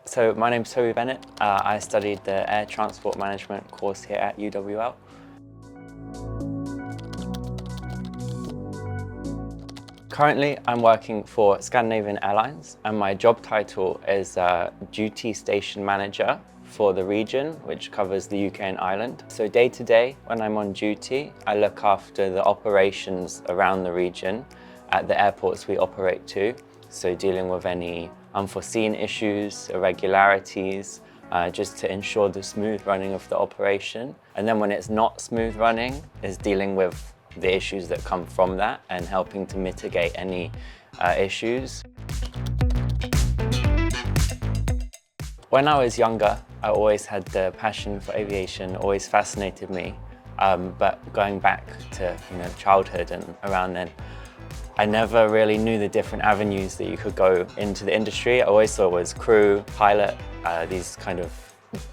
So my name's Toby Bennett. I studied the Air Transport Management course here at UWL. Currently, I'm working for Scandinavian Airlines, and my job title is Duty Station Manager for the region, which covers the UK and Ireland. So day to day, when I'm on duty, I look after the operations around the region at the airports we operate to. So dealing with any unforeseen issues, irregularities, just to ensure the smooth running of the operation. And then when it's not smooth running, is dealing with the issues that come from that and helping to mitigate any issues. When I was younger, I always had the passion for aviation, always fascinated me. But going back to childhood and around then, I never really knew the different avenues that you could go into the industry. I always thought it was crew, pilot, these kind of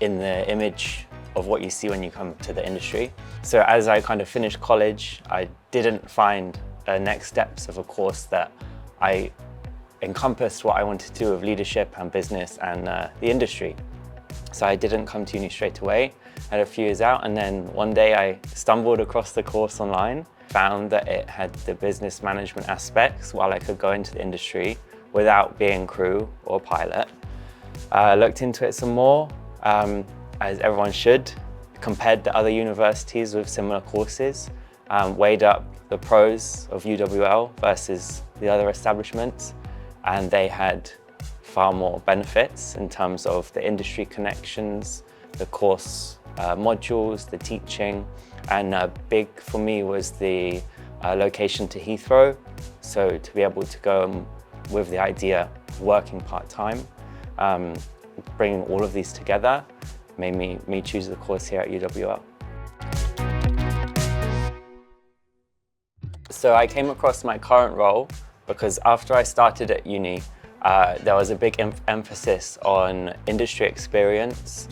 in the image of what you see when you come to the industry. So as I kind of finished college, I didn't find next steps of a course that I encompassed what I wanted to do with leadership and business and the industry. So I didn't come to uni straight away. I had a few years out, and then one day I stumbled across the course online, found that it had the business management aspects while I could go into the industry without being crew or pilot. Looked into it some more, as everyone should, compared to other universities with similar courses, weighed up the pros of UWL versus the other establishments, and they had far more benefits in terms of the industry connections, the course modules, the teaching, and big for me was the location to Heathrow. So to be able to go with the idea of working part-time, bringing all of these together made me choose the course here at UWL. So I came across my current role because after I started at uni, there was a big emphasis on industry experience,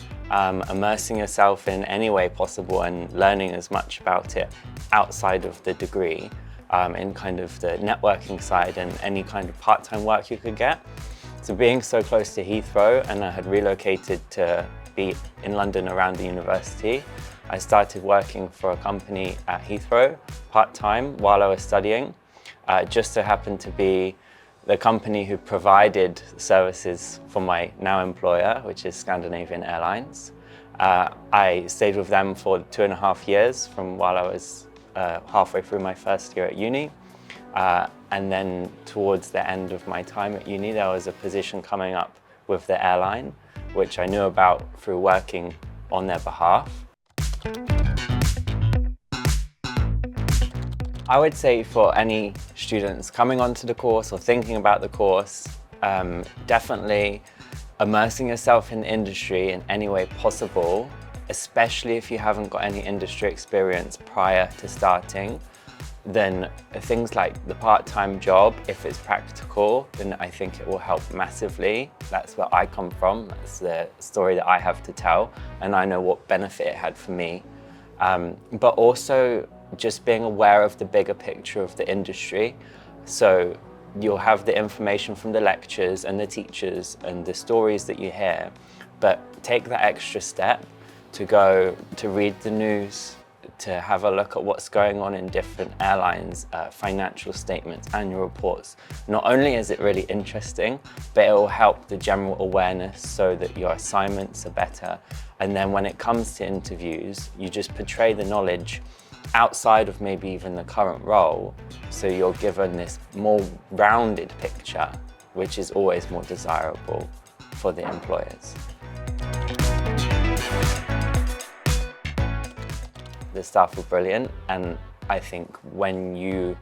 immersing yourself in any way possible and learning as much about it outside of the degree, in kind of the networking side and any kind of part-time work you could get. So being so close to Heathrow, and I had relocated to be in London around the university, I started working for a company at Heathrow part-time while I was studying. Just so happened to be the company who provided services for my now employer, which is Scandinavian Airlines. I stayed with them for 2.5 years from while I was halfway through my first year at uni. And then towards the end of my time at uni, there was a position coming up with the airline, which I knew about through working on their behalf. I would say for any students coming onto the course or thinking about the course, definitely immersing yourself in the industry in any way possible, especially if you haven't got any industry experience prior to starting. Then things like the part-time job, if it's practical, then I think it will help massively. That's where I come from, that's the story that I have to tell, and I know what benefit it had for me. But also just being aware of the bigger picture of the industry. So you'll have the information from the lectures and the teachers and the stories that you hear, but take that extra step to go to read the news, to have a look at what's going on in different airlines, financial statements, annual reports. Not only is it really interesting, but it will help the general awareness so that your assignments are better. And then when it comes to interviews, you just portray the knowledge outside of maybe even the current role, so you're given this more rounded picture, which is always more desirable for the employers. The staff were brilliant, and I think when you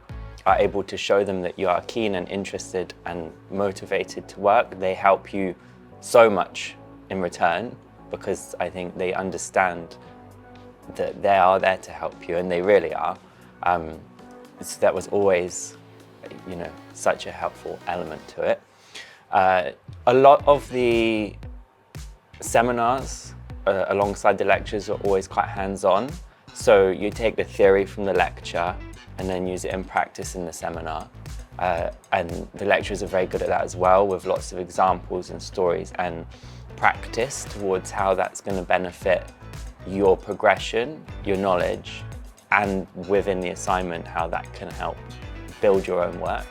are able to show them that you are keen and interested and motivated to work, they help you so much in return, because I think they understand that they are there to help you, and they really are. So that was always, such a helpful element to it. A lot of the seminars alongside the lectures are always quite hands-on. So you take the theory from the lecture and then use it in practice in the seminar. and the lecturers are very good at that as well, with lots of examples and stories and practice towards how that's going to benefit your progression, your knowledge, and within the assignment, how that can help build your own work.